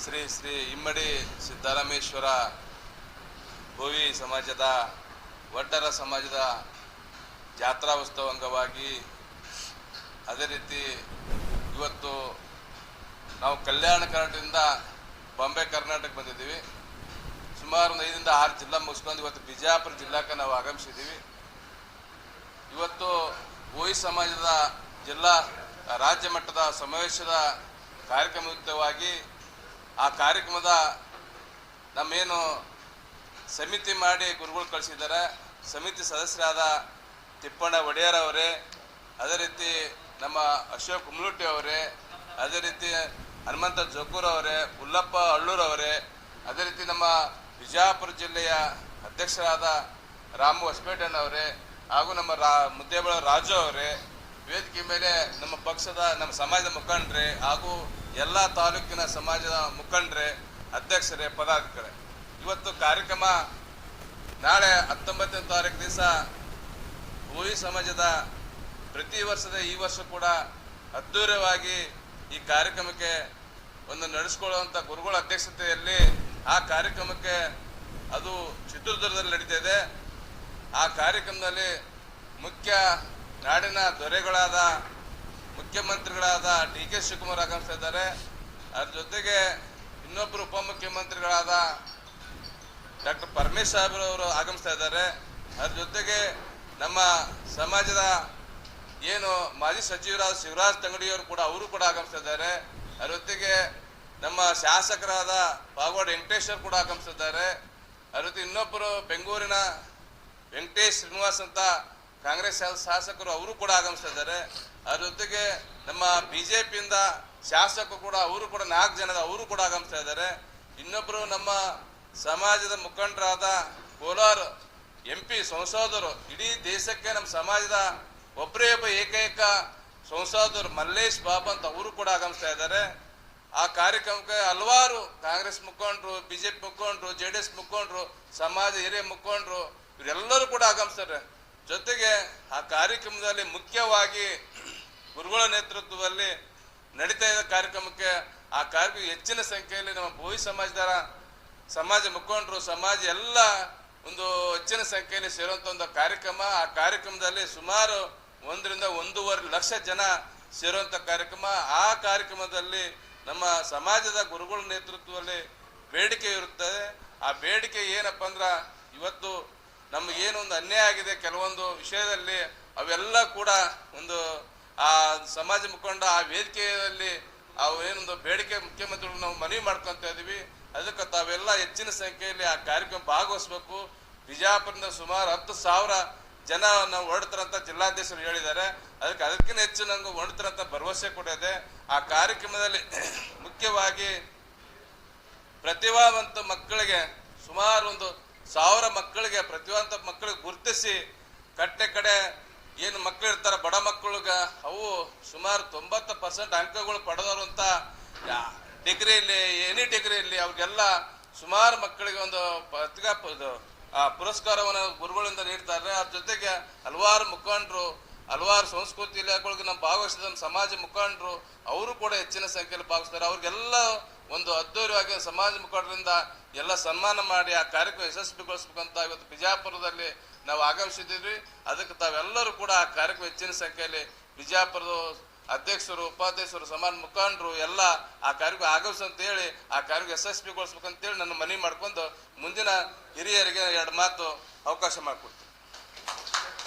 ಶ್ರೀ ಶ್ರೀ ಇಮ್ಮಡಿ ಸಿದ್ದರಾಮೇಶ್ವರ ಭೋವಿ ಸಮಾಜದ ಒಡ್ಡರ ಸಮಾಜದ ಜಾತ್ರಾ ಉತ್ಸವ ಅಂಗವಾಗಿ ಅದೇ ರೀತಿ ಇವತ್ತು ನಾವು ಕಲ್ಯಾಣ ಕರ್ನಾಟಕದಿಂದ ಬಾಂಬೆ ಕರ್ನಾಟಕ ಬಂದಿದ್ದೀವಿ. ಸುಮಾರು 5 ರಿಂದ 6 ಜಿಲ್ಲಾ ಮುಗಿಸ್ಕೊಂಡು ಇವತ್ತು ಬಿಜಾಪುರ ಜಿಲ್ಲಾಕ್ಕೆ ನಾವು ಆಗಮಿಸಿದ್ದೀವಿ. ಇವತ್ತು ಭೋವಿ ಸಮಾಜದ ಜಿಲ್ಲಾ ರಾಜ್ಯ ಮಟ್ಟದ ಸಮಾವೇಶದ ಕಾರ್ಯಕ್ರಮಯುಕ್ತವಾಗಿ ಆ ಕಾರ್ಯಕ್ರಮದ ನಮ್ಮೇನು ಸಮಿತಿ ಮಾಡಿ ಗುರುಗಳು ಕಳಿಸಿದ್ದಾರೆ, ಸಮಿತಿ ಸದಸ್ಯರಾದ ತಿಪ್ಪಣ್ಣ ಒಡೆಯರ್ ಅವರೇ, ಅದೇ ರೀತಿ ನಮ್ಮ ಅಶೋಕ್ ಕುಮ್ಲುಟ್ಟಿ ಅವರೇ, ಅದೇ ರೀತಿ ಹನುಮಂತ ಜೋಕೂರ್ ಅವರೇ, ಉಲ್ಲಪ್ಪ ಅಳ್ಳೂರ್ ಅವರೇ, ಅದೇ ರೀತಿ ನಮ್ಮ ಬಿಜಾಪುರ ಜಿಲ್ಲೆಯ ಅಧ್ಯಕ್ಷರಾದ ರಾಮು ಹೊಸಪೇಟೆನ್ ಅವರೇ ಹಾಗೂ ನಮ್ಮ ಮುದ್ದೇಬಳ ರಾಜು ಅವರೇ, ವೇದಿಕೆ ಮೇಲೆ ನಮ್ಮ ಪಕ್ಷದ ನಮ್ಮ ಸಮಾಜದ ಮುಖಂಡರೇ ಹಾಗೂ ಎಲ್ಲ ತಾಲೂಕಿನ ಸಮಾಜದ ಮುಖಂಡರೇ, ಅಧ್ಯಕ್ಷರೇ, ಪದಾಧಿಕಾರಿ. ಇವತ್ತು ಕಾರ್ಯಕ್ರಮ ನಾಳೆ 19ನೇ ತಾರೀಕು ದಿವಸ ಭೋವಿ ಸಮಾಜದ ಪ್ರತಿ ವರ್ಷದ ಈ ವರ್ಷ ಕೂಡ ಅದ್ಧೂರಿಯಾಗಿ ಈ ಕಾರ್ಯಕ್ರಮಕ್ಕೆ ಒಂದು ನಡೆಸಿಕೊಳ್ಳುವಂಥ ಗುರುಗಳ ಅಧ್ಯಕ್ಷತೆಯಲ್ಲಿ ಆ ಕಾರ್ಯಕ್ರಮಕ್ಕೆ ಅದು ಚಿತ್ರದುರ್ಗದಲ್ಲಿ ನಡೀತಾ ಇದೆ. ಆ ಕಾರ್ಯಕ್ರಮದಲ್ಲಿ ಮುಖ್ಯ ನಾಡಿನ ದೊರೆಗಳಾದ ಮುಖ್ಯಮಂತ್ರಿಗಳಾದ ಡಿ ಕೆ ಶಿವಕುಮಾರ್ ಆಗಮಿಸ್ತಾ ಇದ್ದಾರೆ. ಅದ್ರ ಜೊತೆಗೆ ಇನ್ನೊಬ್ಬರು ಉಪಮುಖ್ಯಮಂತ್ರಿಗಳಾದ ಡಾಕ್ಟರ್ ಪರಮೇಶ್ವರ್ ಅವರು ಆಗಮಿಸ್ತಾ ಇದ್ದಾರೆ. ಅದ್ರ ಜೊತೆಗೆ ನಮ್ಮ ಸಮಾಜದ ಏನು ಮಾಜಿ ಸಚಿವರಾದ ಶಿವರಾಜ್ ತಂಗಡಿಯವರು ಕೂಡ ಅವರು ಕೂಡ ಆಗಮಿಸ್ತಾ ಇದ್ದಾರೆ. ಅದ್ರ ಜೊತೆಗೆ ನಮ್ಮ ಶಾಸಕರಾದ ಪಾಗೋಡ್ ವೆಂಕಟೇಶ್ವರ್ ಕೂಡ ಆಗಮಿಸಿದ್ದಾರೆ. ಅದ್ರ ಜೊತೆ ಇನ್ನೊಬ್ಬರು ಬೆಂಗಳೂರಿನ ವೆಂಕಟೇಶ್ ಶ್ರೀನಿವಾಸ್ ಅಂತ ಕಾಂಗ್ರೆಸ್ ಶಾಸಕರು ಅವರು ಕೂಡ ಆಗಮಿಸ್ತಾ ಇದ್ದಾರೆ. ಅದ್ರ ಜೊತೆಗೆ ನಮ್ಮ ಬಿಜೆಪಿಯಿಂದ ಶಾಸಕರು ಕೂಡ ಅವರು ಕೂಡ 4 ಜನದ ಅವರು ಕೂಡ ಆಗಮಿಸ್ತಾ ಇದ್ದಾರೆ. ಇನ್ನೊಬ್ಬರು ನಮ್ಮ ಸಮಾಜದ ಮುಖಂಡರಾದ ಕೋಲಾರ MP ಸಂಸದರು, ಇಡೀ ದೇಶಕ್ಕೆ ನಮ್ಮ ಸಮಾಜದ ಒಬ್ಬರೇ ಒಬ್ಬ ಏಕೈಕ ಸಂಸದರು ಮಲ್ಲೇಶ್ ಬಾಬು ಅಂತ ಅವರು ಕೂಡ ಆಗಮಿಸ್ತಾ ಇದ್ದಾರೆ. ಆ ಕಾರ್ಯಕ್ರಮಕ್ಕೆ ಹಲವಾರು ಕಾಂಗ್ರೆಸ್ ಮುಖಂಡರು, ಬಿಜೆಪಿ ಮುಖಂಡರು, JDS ಮುಖಂಡರು, ಸಮಾಜ ಹಿರಿಯ ಮುಖಂಡರು ಇವರೆಲ್ಲರೂ ಕೂಡ ಆಗಮಿಸ್ತಾರೆ. ಜೊತೆಗೆ ಆ ಕಾರ್ಯಕ್ರಮದಲ್ಲಿ ಮುಖ್ಯವಾಗಿ ಗುರುಗಳ ನೇತೃತ್ವದಲ್ಲಿ ನಡೀತಾ ಇದ್ದ ಕಾರ್ಯಕ್ರಮಕ್ಕೆ ಆ ಕಾರ್ಯಕ್ರಮ ಹೆಚ್ಚಿನ ಸಂಖ್ಯೆಯಲ್ಲಿ ನಮ್ಮ ಭೋವಿ ಸಮಾಜ ಮುಖಂಡರು, ಸಮಾಜ ಎಲ್ಲ ಒಂದು ಹೆಚ್ಚಿನ ಸಂಖ್ಯೆಯಲ್ಲಿ ಸೇರುವಂಥ ಒಂದು ಕಾರ್ಯಕ್ರಮ. ಆ ಕಾರ್ಯಕ್ರಮದಲ್ಲಿ ಸುಮಾರು 1 ರಿಂದ 1.5 ಲಕ್ಷ ಜನ ಸೇರುವಂಥ ಕಾರ್ಯಕ್ರಮ. ಆ ಕಾರ್ಯಕ್ರಮದಲ್ಲಿ ನಮ್ಮ ಸಮಾಜದ ಗುರುಗಳ ನೇತೃತ್ವದಲ್ಲಿ ಬೇಡಿಕೆ ಇರುತ್ತದೆ. ಆ ಬೇಡಿಕೆ ಏನಪ್ಪ ಅಂದ್ರೆ ಇವತ್ತು ನಮಗೇನು ಒಂದು ಅನ್ಯಾಯ ಆಗಿದೆ ಕೆಲವೊಂದು ವಿಷಯದಲ್ಲಿ, ಅವೆಲ್ಲ ಕೂಡ ಒಂದು ಆ ಸಮಾಜ ಮುಖಂಡ ಆ ವೇದಿಕೆಯಲ್ಲಿ ಏನೊಂದು ಬೇಡಿಕೆ ಮುಖ್ಯಮಂತ್ರಿಗಳು ನಾವು ಮನವಿ ಮಾಡ್ಕೊತ ಇದ್ದೀವಿ. ಅದಕ್ಕೆ ತಾವೆಲ್ಲ ಹೆಚ್ಚಿನ ಸಂಖ್ಯೆಯಲ್ಲಿ ಆ ಕಾರ್ಯಕ್ರಮ ಭಾಗವಹಿಸಬೇಕು. ಬಿಜಾಪುರದಿಂದ ಸುಮಾರು 10,000 ಜನ ನಾವು ಹೊರಡ್ತಾರಂತ ಜಿಲ್ಲಾಧ್ಯಕ್ಷರು ಹೇಳಿದ್ದಾರೆ. ಅದಕ್ಕಿಂತ ಹೆಚ್ಚು ನಂಗೆ ಹೊರಡ್ತಾರಂತ ಭರವಸೆ ಕೂಡ ಇದೆ. ಆ ಕಾರ್ಯಕ್ರಮದಲ್ಲಿ ಮುಖ್ಯವಾಗಿ ಪ್ರತಿಭಾವಂತ ಮಕ್ಕಳಿಗೆ ಸುಮಾರು 1,000 ಮಕ್ಕಳಿಗೆ ಪ್ರತಿಭಾವಂತ ಮಕ್ಕಳಿಗೆ ಗುರುತಿಸಿ ಕಡೆ ಏನು ಮಕ್ಕಳು ಇರ್ತಾರೆ ಬಡ ಮಕ್ಕಳಿಗೆ ಅವು ಸುಮಾರು 90% ಅಂಕಗಳು ಪಡೆದವರು ಅಂತ ಡಿಗ್ರಿಯಲ್ಲಿ ಎನಿ ಡಿಗ್ರಿಯಲ್ಲಿ ಅವ್ರಿಗೆಲ್ಲ ಸುಮಾರು ಮಕ್ಕಳಿಗೆ ಒಂದು ಪುರಸ್ಕಾರವನ್ನು ಗುರುಗಳಿಂದ ನೀಡ್ತಾರೆ. ಅದ್ರ ಜೊತೆಗೆ ಹಲವಾರು ಮುಖಂಡರು, ಹಲವಾರು ಸಂಸ್ಕೃತಿ ಇಲಾಖೆಗಳಿಗೆ ನಮ್ಮ ಭಾಗವಹಿಸಿದ ಸಮಾಜ ಮುಖಂಡರು ಅವರು ಕೂಡ ಹೆಚ್ಚಿನ ಸಂಖ್ಯೆಯಲ್ಲಿ ಭಾಗವಹಿಸ್ತಾರೆ. ಅವ್ರಿಗೆಲ್ಲ ಒಂದು ಅದ್ದೂರಿಯಾಗಿ ಸಮಾಜ ಮುಖಂಡರಿಂದ ಎಲ್ಲ ಸನ್ಮಾನ ಮಾಡಿ ಆ ಕಾರ್ಯಕ್ರಮ ಯಶಸ್ವಿಗೊಳಿಸ್ಬೇಕಂತ ಇವತ್ತು ಬಿಜಾಪುರದಲ್ಲಿ ನಾವು ಆಗಮಿಸಿದ್ದೀವಿ. ಅದಕ್ಕೆ ತಾವೆಲ್ಲರೂ ಕೂಡ ಆ ಕಾರ್ಯಕ್ರಮ ಹೆಚ್ಚಿನ ಸಂಖ್ಯೆಯಲ್ಲಿ ಬಿಜಾಪುರದ ಅಧ್ಯಕ್ಷರು, ಉಪಾಧ್ಯಕ್ಷರು, ಸಮಾಜ ಮುಖಂಡರು ಎಲ್ಲ ಆ ಕಾರ್ಯಕ್ರಮ ಆಗಮಿಸಂತ ಹೇಳಿ ಆ ಕಾರ್ಯಕ್ರಮ ಯಶಸ್ವಿಗೊಳಿಸ್ಬೇಕಂತೇಳಿ ನನ್ನ ಮನವಿ ಮಾಡ್ಕೊಂಡು ಮುಂದಿನ ಹಿರಿಯರಿಗೆ 2 ಮಾತು ಅವಕಾಶ ಮಾಡಿಕೊಡ್ತೀನಿ.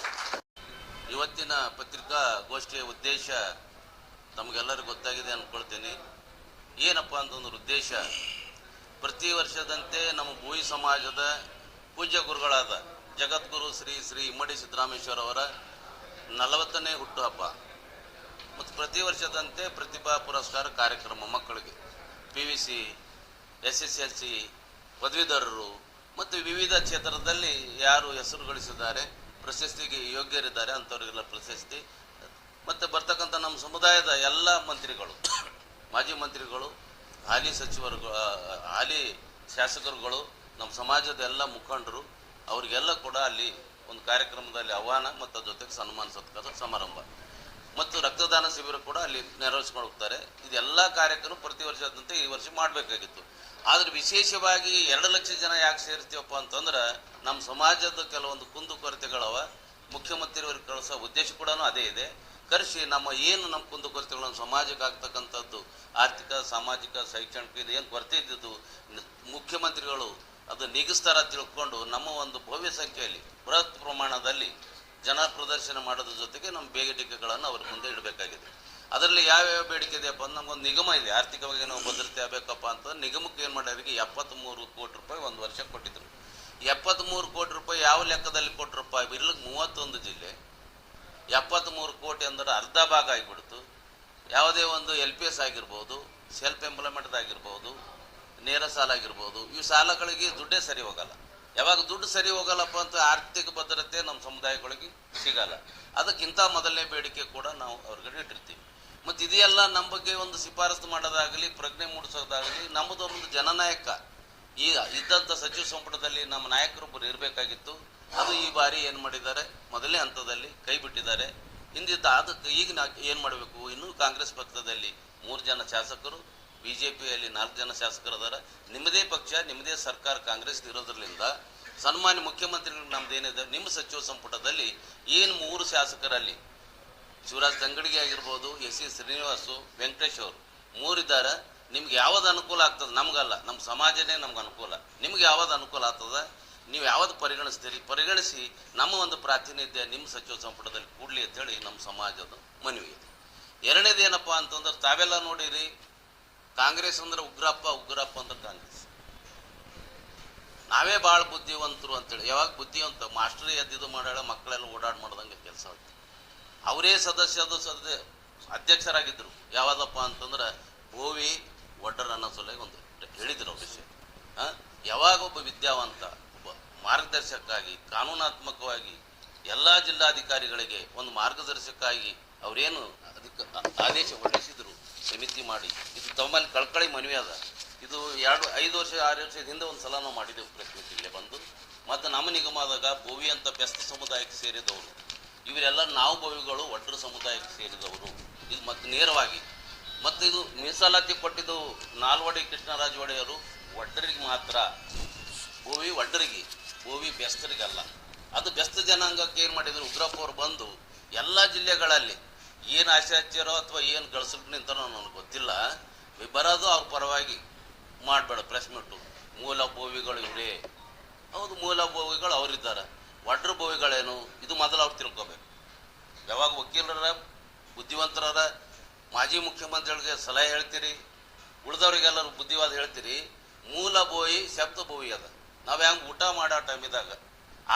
ಇವತ್ತಿನ ಪತ್ರಿಕಾ ಗೋಷ್ಠಿಯ ಉದ್ದೇಶ ತಮಗೆಲ್ಲರಿಗೂ ಗೊತ್ತಾಗಿದೆ ಅಂದ್ಕೊಳ್ತೀನಿ. ಏನಪ್ಪ ಅಂತಂದ್ರೆ ಉದ್ದೇಶ, ಪ್ರತಿ ವರ್ಷದಂತೆ ನಮ್ಮ ಭೋವಿ ಸಮಾಜದ ಪೂಜ್ಯ ಗುರುಗಳಾದ ಜಗದ್ಗುರು ಶ್ರೀ ಶ್ರೀ ಇಮ್ಮಡಿ ಸಿದ್ದರಾಮೇಶ್ವರ ಅವರ 40ನೇ ಹುಟ್ಟುಹಬ್ಬ ಮತ್ತು ಪ್ರತಿ ವರ್ಷದಂತೆ ಪ್ರತಿಭಾ ಪುರಸ್ಕಾರ ಕಾರ್ಯಕ್ರಮ ಮಕ್ಕಳಿಗೆ PVC, SSLC ಪದವೀಧರರು ಮತ್ತು ವಿವಿಧ ಕ್ಷೇತ್ರದಲ್ಲಿ ಯಾರು ಹೆಸರು ಗಳಿಸಿದ್ದಾರೆ, ಪ್ರಶಸ್ತಿಗೆ ಯೋಗ್ಯರಿದ್ದಾರೆ ಅಂಥವರಿಗೆಲ್ಲ ಪ್ರಶಸ್ತಿ. ಮತ್ತು ಬರ್ತಕ್ಕಂಥ ನಮ್ಮ ಸಮುದಾಯದ ಎಲ್ಲ ಮಂತ್ರಿಗಳು, ಮಾಜಿ ಮಂತ್ರಿಗಳು, ಹಾಲಿ ಸಚಿವರು, ಹಾಲಿ ಶಾಸಕರುಗಳು, ನಮ್ಮ ಸಮಾಜದ ಎಲ್ಲ ಮುಖಂಡರು ಅವರಿಗೆಲ್ಲ ಕೂಡ ಅಲ್ಲಿ ಒಂದು ಕಾರ್ಯಕ್ರಮದಲ್ಲಿ ಆಹ್ವಾನ ಮತ್ತು ಜೊತೆಗೆ ಸನ್ಮಾನ ಸತ್ಕಾರ ಸಮಾರಂಭ. ಮತ್ತು ರಕ್ತದಾನ ಶಿಬಿರ ಕೂಡ ಅಲ್ಲಿ ನೆರವೇರಿಸ್ಕೊಂಡು ಹೋಗ್ತಾರೆ. ಇದೆಲ್ಲ ಕಾರ್ಯಕ್ರಮ ಪ್ರತಿ ವರ್ಷದಂತೆ ಈ ವರ್ಷ ಮಾಡಬೇಕಾಗಿತ್ತು. ಆದರೆ ವಿಶೇಷವಾಗಿ 2 ಲಕ್ಷ ಜನ ಯಾಕೆ ಸೇರಿಸ್ತೀವಪ್ಪ ಅಂತಂದ್ರೆ ನಮ್ಮ ಸಮಾಜದ ಕೆಲವೊಂದು ಕುಂದುಕೊರತೆಗಳವ, ಮುಖ್ಯಮಂತ್ರಿಯವ್ರಿಗೆ ಕಳಿಸೋ ಉದ್ದೇಶ ಕೂಡ ಅದೇ ಇದೆ. ಕರೆಸಿ ನಮ್ಮ ಕುಂದುಕೊರತೆಗಳನ್ನು ಸಮಾಜಕ್ಕೆ ಆಗ್ತಕ್ಕಂಥದ್ದು ಆರ್ಥಿಕ, ಸಾಮಾಜಿಕ, ಶೈಕ್ಷಣಿಕ ಇದು ಏನು ಕೊರತೆ ಇದ್ದಿದ್ದು ಮುಖ್ಯಮಂತ್ರಿಗಳು ಅದು ನೀಗಿಸ್ತಾರ ತಿಳ್ಕೊಂಡು ನಮ್ಮ ಒಂದು ಭವ್ಯ ಸಂಖ್ಯೆಯಲ್ಲಿ ಬೃಹತ್ ಪ್ರಮಾಣದಲ್ಲಿ ಜನ ಪ್ರದರ್ಶನ ಮಾಡೋದ್ರ ಜೊತೆಗೆ ನಮ್ಮ ಬೇಡಿಕೆಗಳನ್ನು ಅವ್ರ ಮುಂದೆ ಇಡಬೇಕಾಗಿದೆ. ಅದರಲ್ಲಿ ಯಾವ್ಯಾವ ಬೇಡಿಕೆ ಇದೆಯಪ್ಪ ಅಂದ್ರೆ ನಮಗೊಂದು ನಿಗಮ ಇದೆ. ಆರ್ಥಿಕವಾಗಿ ನಾವು ಭದ್ರತೆ ಆಗಬೇಕಪ್ಪ ಅಂತ ನಿಗಮಕ್ಕೆ ಏನು ಮಾಡೋರಿಗೆ 73 ಕೋಟಿ ರೂಪಾಯಿ ಒಂದು ವರ್ಷ ಕೊಟ್ಟಿದ್ರು. 73 ಕೋಟಿ ರೂಪಾಯಿ ಯಾವ ಲೆಕ್ಕದಲ್ಲಿ ಕೊಟ್ಟರಪ್ಪ? ಇರ್ಲಿಕ್ಕೆ 31 ಜಿಲ್ಲೆ 73 ಕೋಟಿ ಅಂದ್ರೆ ಅರ್ಧ ಭಾಗ ಆಗಿಬಿಡ್ತು. ಯಾವುದೇ ಒಂದು LPS ಆಗಿರ್ಬೋದು, ಸೆಲ್ಫ್ ಎಂಪ್ಲಾಯ್ಮೆಂಟ್ದಾಗಿರ್ಬೋದು, ನೇರ ಸಾಲ ಆಗಿರ್ಬೋದು, ಈ ಸಾಲಗಳಿಗೆ ದುಡ್ಡೇ ಸರಿ ಹೋಗಲ್ಲ. ಯಾವಾಗ ದುಡ್ಡು ಸರಿ ಹೋಗಲ್ಲಪ್ಪ ಅಂತ ಆರ್ಥಿಕ ಭದ್ರತೆ ನಮ್ಮ ಸಮುದಾಯಗಳಿಗೆ ಸಿಗಲ್ಲ. ಅದಕ್ಕಿಂತ ಮೊದಲನೇ ಬೇಡಿಕೆ ಕೂಡ ನಾವು ಅವ್ರಿಗೆ ಇಟ್ಟಿರ್ತೀವಿ. ಮತ್ತು ಇದೆಲ್ಲ ನಮ್ಮ ಬಗ್ಗೆ ಒಂದು ಶಿಫಾರಸು ಮಾಡೋದಾಗಲಿ, ಪ್ರಜ್ಞೆ ಮೂಡಿಸೋದಾಗಲಿ, ನಮ್ಮದು ಒಂದು ಜನನಾಯಕ ಈಗ ಇದ್ದಂಥ ಸಚಿವ ಸಂಪುಟದಲ್ಲಿ ನಮ್ಮ ನಾಯಕರೊಬ್ಬರು ಇರಬೇಕಾಗಿತ್ತು. ಅದು ಈ ಬಾರಿ ಏನು ಮಾಡಿದ್ದಾರೆ, ಮೊದಲನೇ ಹಂತದಲ್ಲಿ ಕೈ ಬಿಟ್ಟಿದ್ದಾರೆ. ಹಿಂದಿದ್ದ ಅದಕ್ಕೆ ಈಗ ಏನು ಮಾಡಬೇಕು? ಇನ್ನೂ ಕಾಂಗ್ರೆಸ್ ಪಕ್ಷದಲ್ಲಿ 3 ಜನ ಶಾಸಕರು, BJPಯಲ್ಲಿ 4 ಜನ ಶಾಸಕರು ಅದಾರ. ನಿಮ್ಮದೇ ಪಕ್ಷ, ನಿಮ್ಮದೇ ಸರ್ಕಾರ ಕಾಂಗ್ರೆಸ್ ಇರೋದ್ರಲ್ಲಿಂದ ಸನ್ಮಾನ್ಯ ಮುಖ್ಯಮಂತ್ರಿಗಳು ನಮ್ದೇನಿದೆ, ನಿಮ್ಮ ಸಚಿವ ಸಂಪುಟದಲ್ಲಿ ಏನು 3 ಶಾಸಕರಲ್ಲಿ ಶಿವರಾಜ್ ತಂಗಡಿಗೆ ಆಗಿರ್ಬೋದು, SC ಶ್ರೀನಿವಾಸು, ವೆಂಕಟೇಶ್ ಅವರು 3 ಇದ್ದಾರೆ. ನಿಮ್ಗೆ ಯಾವ್ದು ಅನುಕೂಲ ಆಗ್ತದೆ? ನಮ್ಗಲ್ಲ, ನಮ್ಮ ಸಮಾಜನೇ ನಮ್ಗೆ ಅನುಕೂಲ. ನಿಮ್ಗೆ ಯಾವ್ದು ಅನುಕೂಲ ಆಗ್ತದೆ, ನೀವು ಯಾವ್ದು ಪರಿಗಣಿಸ್ತೀರಿ, ಪರಿಗಣಿಸಿ ನಮ್ಮ ಒಂದು ಪ್ರಾತಿನಿಧ್ಯ ನಿಮ್ಮ ಸಚಿವ ಸಂಪುಟದಲ್ಲಿ ಕೂಡಲಿ ಅಂತೇಳಿ ನಮ್ಮ ಸಮಾಜದ ಮನವಿ ಇದೆ. ಎರಡನೇದು ಏನಪ್ಪ ಅಂತಂದ್ರೆ ತಾವೆಲ್ಲ ನೋಡಿರಿ, ಕಾಂಗ್ರೆಸ್ ಅಂದ್ರೆ ಉಗ್ರಪ್ಪ ಅಂದ್ರೆ ಕಾಂಗ್ರೆಸ್. ನಾವೇ ಭಾಳ ಬುದ್ಧಿವಂತರು ಅಂತೇಳಿ. ಯಾವಾಗ ಬುದ್ಧಿವಂತ ಮಾಸ್ಟರ್ ಎದ್ದಿದ್ದು ಮಾಡ್ಯಾಳ, ಮಕ್ಕಳೆಲ್ಲ ಓಡಾಡ್ ಮಾಡ್ದಂಗೆ ಕೆಲಸ ಆಯ್ತು. ಅವರೇ ಅಧ್ಯಕ್ಷರಾಗಿದ್ದರು. ಯಾವ್ದಪ್ಪ ಅಂತಂದ್ರೆ ಬೋವಿ ಒಡ್ಡರ್ ಅನ್ನೋ ಸಲುವಾಗಿ ಒಂದು ಹೇಳಿದ್ರು ಅವ್ರ ವಿಷಯ. ಯಾವಾಗ ಒಬ್ಬ ವಿದ್ಯಾವಂತ, ಒಬ್ಬ ಮಾರ್ಗದರ್ಶಕವಾಗಿ, ಕಾನೂನಾತ್ಮಕವಾಗಿ ಎಲ್ಲ ಜಿಲ್ಲಾಧಿಕಾರಿಗಳಿಗೆ ಒಂದು ಮಾರ್ಗದರ್ಶಕವಾಗಿ ಅವರೇನು ಅದಕ್ಕೆ ಆದೇಶ ಹೊರಡಿಸಿದ್ರು, ಸಮಿತಿ ಮಾಡಿ. ಇದು ತಮ್ಮಲ್ಲಿ ಕಳ್ಕಳಿ ಮನವಿ ಅದ. ಇದು 5 ವರ್ಷ 6 ವರ್ಷದ ಹಿಂದೆ ಒಂದು ಸಲ ನಾವು ಮಾಡಿದ್ದೆವು ಪ್ರೆಸ್ ಮೀಟಿಂಗ್ಲೆ ಬಂದು. ಮತ್ತು ನಮ್ಮ ನಿಗಮದಾಗ ಬೋವಿ ಅಂತ ಬೆಸ್ತ ಸಮುದಾಯಕ್ಕೆ ಸೇರಿದವರು, ಇವರೆಲ್ಲ ನಾವು ಬೋವಿಗಳು ಒಡ್ಡರ ಸಮುದಾಯಕ್ಕೆ ಸೇರಿದವರು. ಇದು ಮತ್ತು ನೇರವಾಗಿ ಮತ್ತು ಇದು ಮೀಸಲಾತಿ ಕೊಟ್ಟಿದ್ದು ನಾಲ್ವಡಿ ಕೃಷ್ಣರಾಜ ಒಡೆಯರು ಒಡ್ಡರಿಗೆ ಮಾತ್ರ, ಬೋವಿ ಒಡ್ಡರಿಗೆ, ಬೋವಿ ಬೆಸ್ತರಿಗಲ್ಲ. ಅದು ಬೆಸ್ತ ಜನಾಂಗಕ್ಕೆ ಏನು ಮಾಡಿದ್ರು, ಉಗ್ರಪ್ಪ ಅವರು ಬಂದು ಎಲ್ಲ ಜಿಲ್ಲೆಗಳಲ್ಲಿ ಏನು ಆಶಾಚ್ಯರೋ ಅಥವಾ ಏನು ಗಳಿಸಲು ನಿಂತಾರೋ ನನಗೆ ಗೊತ್ತಿಲ್ಲ, ಬರೋದು ಅವ್ರ ಪರವಾಗಿ ಮಾಡಬೇಡ ಪ್ರೆಸ್ ಮೀಟು. ಮೂಲ ಬೋವಿಗಳು ಇವರೇ, ಹೌದು ಮೂಲ ಬೋವಿಗಳು ಅವರಿದ್ದಾರೆ. ಒಡ್ರ ಬೋವಿಗಳೇನು, ಇದು ಮೊದಲು ಅವ್ರು ತಿಳ್ಕೊಬೇಕು. ಯಾವಾಗ ವಕೀಲರ, ಬುದ್ಧಿವಂತರ, ಮಾಜಿ ಮುಖ್ಯಮಂತ್ರಿಗಳಿಗೆ ಸಲಹೆ ಹೇಳ್ತೀರಿ, ಉಳಿದವ್ರಿಗೆಲ್ಲರೂ ಬುದ್ಧಿವಾದ ಹೇಳ್ತೀರಿ. ಮೂಲ ಬೋಯಿ ಶಬ್ದ ಬೋವಿ ಅದ. ನಾವು ಹೆಂಗೆ ಊಟ ಮಾಡೋ ಟೈಮಿದಾಗ,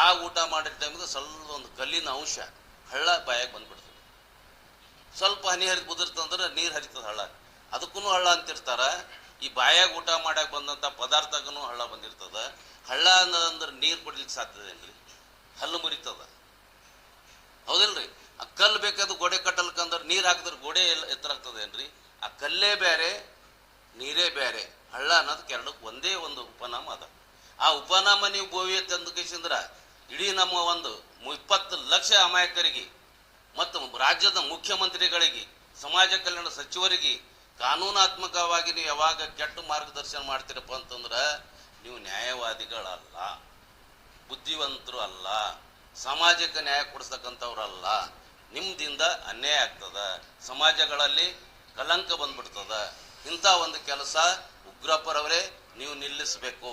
ಆ ಊಟ ಮಾಡೋ ಟೈಮಿಗೆ ಸ್ವಲ್ಪ ಒಂದು ಕಲ್ಲಿನ ಅಂಶ ಹಳ್ಳ ಬಾಯಾಗಿ ಬಂದ್ಬಿಡ್ತದೆ. ಸ್ವಲ್ಪ ಹನಿ ಹರಿದು ಕುದಿರ್ತಂದ್ರೆ ನೀರು ಹರಿತದ ಹಳ್ಳ, ಅದಕ್ಕೂ ಹಳ್ಳ ಅಂತಿರ್ತಾರ. ಈ ಬಾಯಾಗ ಊಟ ಮಾಡಕ್ಕೆ ಬಂದಂಥ ಪದಾರ್ಥಗೂ ಹಳ್ಳ ಬಂದಿರ್ತದ. ಹಳ್ಳ ಅಂದ್ರೆ ನೀರು ಕೊಡ್ಲಿಕ್ಕೆ ಸಾಧ್ಯದೇನ್ರಿ? ಹಲ್ಲು ಮುರಿತದ, ಹೌದಿಲ್ರಿ? ಆ ಕಲ್ಲು ಬೇಕಾದ ಗೋಡೆ ಕಟ್ಟಲ್ಕಂದ್ರೆ ನೀರು ಹಾಕಿದ್ರೆ ಗೋಡೆ ಎತ್ತರ ಆಗ್ತದೇನ್ರಿ? ಆ ಕಲ್ಲೇ ಬೇರೆ, ನೀರೇ ಬೇರೆ. ಹಳ್ಳ ಅನ್ನೋದಕ್ಕೆ ಎರಡಕ್ಕೆ ಒಂದೇ ಒಂದು ಉಪನಾಮ ಅದ. ಆ ಉಪನಾಮ ನೀವು ಬೋವಿ ತಂದು ಕೇಸಿಂದ್ರ ಇಡೀ ನಮ್ಮ ಒಂದು 20 ಲಕ್ಷ ಅಮಾಯಕರಿಗೆ ಮತ್ತು ರಾಜ್ಯದ ಮುಖ್ಯಮಂತ್ರಿಗಳಿಗೆ, ಸಮಾಜ ಕಲ್ಯಾಣ ಸಚಿವರಿಗೆ ಕಾನೂನಾತ್ಮಕವಾಗಿ ನೀವು ಯಾವಾಗ ಕೆಟ್ಟ ಮಾರ್ಗದರ್ಶನ ಮಾಡ್ತೀರಪ್ಪ ಅಂತಂದ್ರೆ ನೀವು ನ್ಯಾಯವಾದಿಗಳಲ್ಲ, ಬುದ್ಧಿವಂತರು ಅಲ್ಲ, ಸಮಾಜಕ್ಕೆ ನ್ಯಾಯ ಕೊಡಿಸ್ತಕ್ಕಂಥವ್ರಲ್ಲ. ನಿಮ್ದಿಂದ ಅನ್ಯಾಯ ಆಗ್ತದ, ಸಮಾಜಗಳಲ್ಲಿ ಕಲಂಕ ಬಂದ್ಬಿಡ್ತದ. ಇಂಥ ಒಂದು ಕೆಲಸ ಉಗ್ರಪ್ಪರವರೇ ನೀವು ನಿಲ್ಲಿಸಬೇಕು.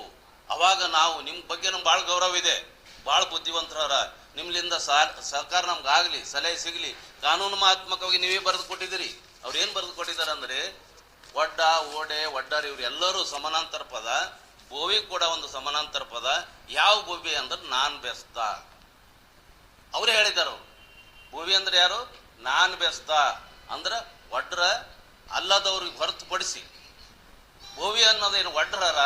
ಅವಾಗ ನಾವು ನಿಮ್ಮ ಬಗ್ಗೆ ನಮ್ಗೆ ಭಾಳ ಗೌರವ ಇದೆ, ಭಾಳ ಬುದ್ಧಿವಂತರವರ. ನಿಮ್ಲಿಂದ ಸರ್ಕಾರ ನಮ್ಗಾಗಲಿ, ಸಲಹೆ ಸಿಗಲಿ, ಕಾನೂನಾತ್ಮಕವಾಗಿ ನೀವೇ ಬರೆದು ಕೊಟ್ಟಿದ್ದೀರಿ. ಅವ್ರು ಏನು ಬರೆದು ಕೊಟ್ಟಿದ್ದಾರೆ ಅಂದರೆ ಒಡ್ಡ, ಓಡೆ, ಒಡ್ಡಾರ್ ಇವರೆಲ್ಲರೂ ಸಮಾನಾಂತರ ಪದ. ಬೋವಿ ಕೂಡ ಒಂದು ಸಮಾನಾಂತರ ಪದ. ಯಾವ ಬೋವಿ ಅಂದ್ರೆ ನಾನ್ ಬೆಸ್ತ. ಅವರೇ ಹೇಳಿದ್ದಾರೆ. ಅವರು ಬೋವಿ ಅಂದ್ರೆ ಯಾರು? ನಾನ್ ಬೆಸ್ತ ಅಂದ್ರೆ ಒಡ್ರ ಅಲ್ಲದವ್ರಿಗೆ ಹೊರತುಪಡಿಸಿ. ಬೋವಿ ಅನ್ನೋದೇನು ಒಡ್ರರ